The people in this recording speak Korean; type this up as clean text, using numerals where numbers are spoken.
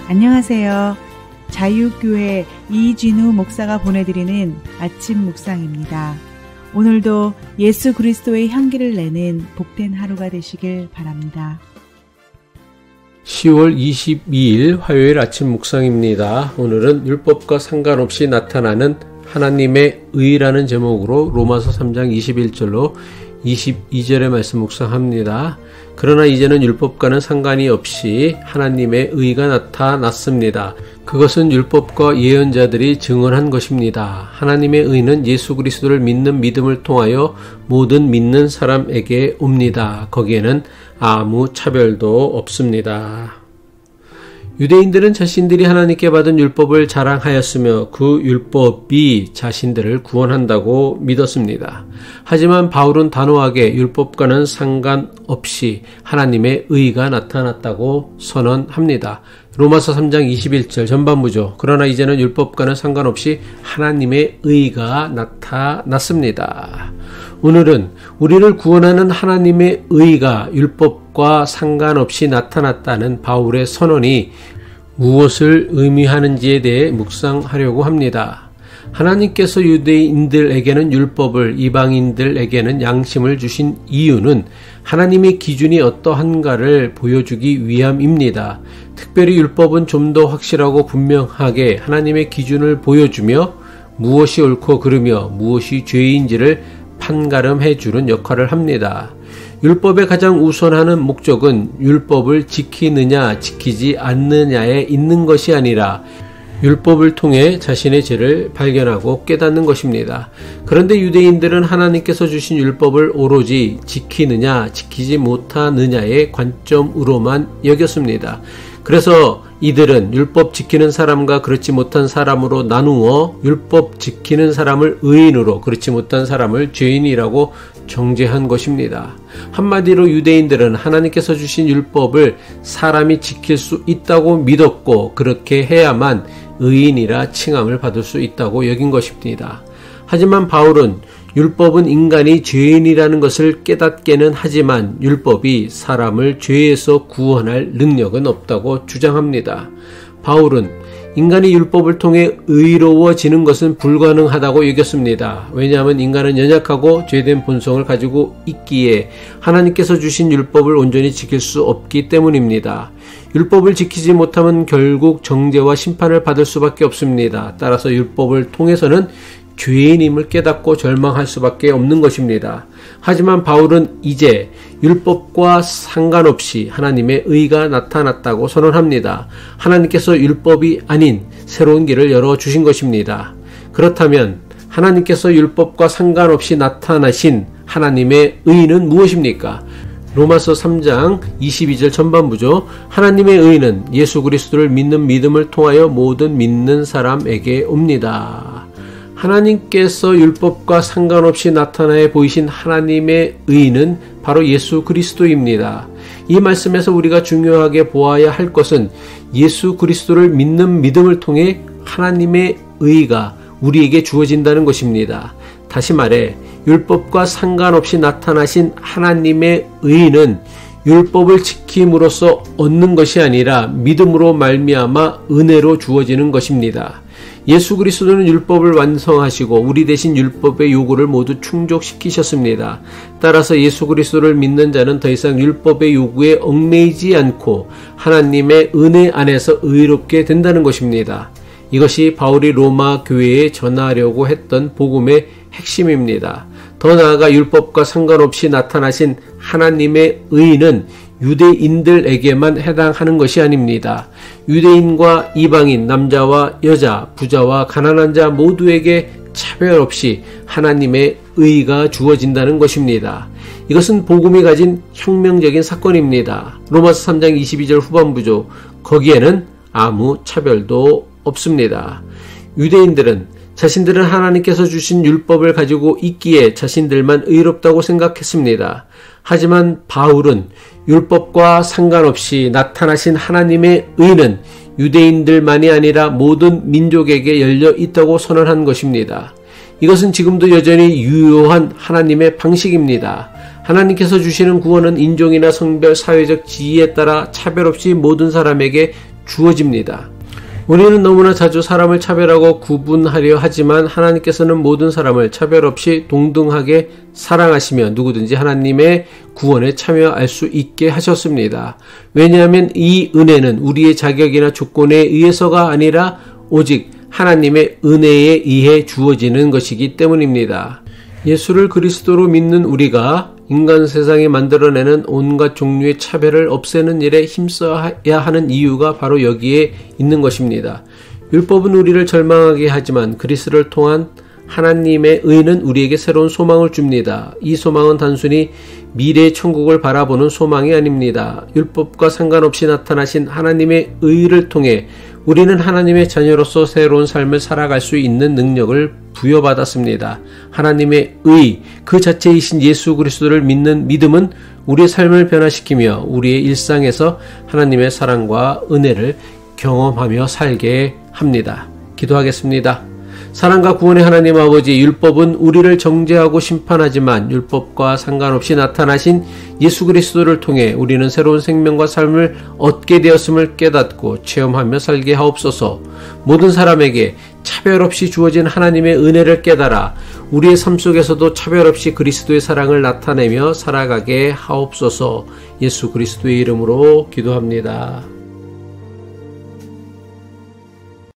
안녕하세요. 자유교회 이진우 목사가 보내드리는 아침 묵상입니다. 오늘도 예수 그리스도의 향기를 내는 복된 하루가 되시길 바랍니다. 10월 22일 화요일 아침 묵상입니다. 오늘은 율법과 상관없이 나타나는 하나님의 의라는 제목으로 로마서 3장 21절로 22절의 말씀 묵상합니다. 그러나 이제는 율법과는 상관이 없이 하나님의 의가 나타났습니다. 그것은 율법과 예언자들이 증언한 것입니다. 하나님의 의는 예수 그리스도를 믿는 믿음을 통하여 모든 믿는 사람에게 옵니다. 거기에는 아무 차별도 없습니다. 유대인들은 자신들이 하나님께 받은 율법을 자랑하였으며 그 율법이 자신들을 구원한다고 믿었습니다. 하지만 바울은 단호하게 율법과는 상관없이 하나님의 의가 나타났다고 선언합니다. 로마서 3장 21절 전반부죠. 그러나 이제는 율법과는 상관없이 하나님의 의가 나타났습니다. 오늘은 우리를 구원하는 하나님의 의가 율법과 상관없이 나타났다는 바울의 선언이 무엇을 의미하는지에 대해 묵상하려고 합니다. 하나님께서 유대인들에게는 율법을, 이방인들에게는 양심을 주신 이유는 하나님의 기준이 어떠한가를 보여주기 위함입니다. 특별히 율법은 좀 더 확실하고 분명하게 하나님의 기준을 보여주며 무엇이 옳고 그르며 무엇이 죄인지를 판가름해 주는 역할을 합니다. 율법의 가장 우선하는 목적은 율법을 지키느냐 지키지 않느냐에 있는 것이 아니라 율법을 통해 자신의 죄를 발견하고 깨닫는 것입니다. 그런데 유대인들은 하나님께서 주신 율법을 오로지 지키느냐 지키지 못하느냐의 관점으로만 여겼습니다. 그래서 이들은 율법 지키는 사람과 그렇지 못한 사람으로 나누어 율법 지키는 사람을 의인으로 그렇지 못한 사람을 죄인이라고 정죄한 것입니다. 한마디로 유대인들은 하나님께서 주신 율법을 사람이 지킬 수 있다고 믿었고 그렇게 해야만 의인이라 칭함을 받을 수 있다고 여긴 것입니다. 하지만 바울은 율법은 인간이 죄인이라는 것을 깨닫게는 하지만 율법이 사람을 죄에서 구원할 능력은 없다고 주장합니다. 바울은 인간이 율법을 통해 의로워지는 것은 불가능하다고 여겼습니다. 왜냐하면 인간은 연약하고 죄된 본성을 가지고 있기에 하나님께서 주신 율법을 온전히 지킬 수 없기 때문입니다. 율법을 지키지 못하면 결국 정죄와 심판을 받을 수밖에 없습니다. 따라서 율법을 통해서는 죄인임을 깨닫고 절망할 수밖에 없는 것입니다. 하지만 바울은 이제 율법과 상관없이 하나님의 의가 나타났다고 선언합니다. 하나님께서 율법이 아닌 새로운 길을 열어주신 것입니다. 그렇다면 하나님께서 율법과 상관없이 나타나신 하나님의 의는 무엇입니까? 로마서 3장 22절 전반부죠. 하나님의 의는 예수 그리스도를 믿는 믿음을 통하여 모든 믿는 사람에게 옵니다. 하나님께서 율법과 상관없이 나타나 보이신 하나님의 의는 바로 예수 그리스도입니다. 이 말씀에서 우리가 중요하게 보아야 할 것은 예수 그리스도를 믿는 믿음을 통해 하나님의 의가 우리에게 주어진다는 것입니다. 다시 말해 율법과 상관없이 나타나신 하나님의 의는 율법을 지킴으로써 얻는 것이 아니라 믿음으로 말미암아 은혜로 주어지는 것입니다. 예수 그리스도는 율법을 완성하시고 우리 대신 율법의 요구를 모두 충족시키셨습니다. 따라서 예수 그리스도를 믿는 자는 더 이상 율법의 요구에 얽매이지 않고 하나님의 은혜 안에서 의롭게 된다는 것입니다. 이것이 바울이 로마 교회에 전하려고 했던 복음의 핵심입니다. 더 나아가 율법과 상관없이 나타나신 하나님의 의는 유대인들에게만 해당하는 것이 아닙니다. 유대인과 이방인, 남자와 여자, 부자와 가난한 자 모두에게 차별 없이 하나님의 의가 주어진다는 것입니다. 이것은 복음이 가진 혁명적인 사건입니다. 로마서 3장 22절 후반부죠. 거기에는 아무 차별도 없습니다. 유대인들은 자신들은 하나님께서 주신 율법을 가지고 있기에 자신들만 의롭다고 생각했습니다. 하지만 바울은 율법과 상관없이 나타나신 하나님의 의는 유대인들만이 아니라 모든 민족에게 열려 있다고 선언한 것입니다. 이것은 지금도 여전히 유효한 하나님의 방식입니다. 하나님께서 주시는 구원은 인종이나 성별, 사회적 지위에 따라 차별 없이 모든 사람에게 주어집니다. 우리는 너무나 자주 사람을 차별하고 구분하려 하지만 하나님께서는 모든 사람을 차별 없이 동등하게 사랑하시며 누구든지 하나님의 구원에 참여할 수 있게 하셨습니다. 왜냐하면 이 은혜는 우리의 자격이나 조건에 의해서가 아니라 오직 하나님의 은혜에 의해 주어지는 것이기 때문입니다. 예수를 그리스도로 믿는 우리가 인간 세상에 만들어내는 온갖 종류의 차별을 없애는 일에 힘써야 하는 이유가 바로 여기에 있는 것입니다. 율법은 우리를 절망하게 하지만 그리스도를 통한 하나님의 의는 우리에게 새로운 소망을 줍니다. 이 소망은 단순히 미래의 천국을 바라보는 소망이 아닙니다. 율법과 상관없이 나타나신 하나님의 의를 통해 우리는 하나님의 자녀로서 새로운 삶을 살아갈 수 있는 능력을 부여받았습니다. 하나님의 의, 그 자체이신 예수 그리스도를 믿는 믿음은 우리의 삶을 변화시키며 우리의 일상에서 하나님의 사랑과 은혜를 경험하며 살게 합니다. 기도하겠습니다. 사랑과 구원의 하나님 아버지, 율법은 우리를 정죄하고 심판하지만 율법과 상관없이 나타나신 예수 그리스도를 통해 우리는 새로운 생명과 삶을 얻게 되었음을 깨닫고 체험하며 살게 하옵소서. 모든 사람에게 차별 없이 주어진 하나님의 은혜를 깨달아 우리의 삶 속에서도 차별 없이 그리스도의 사랑을 나타내며 살아가게 하옵소서. 예수 그리스도의 이름으로 기도합니다.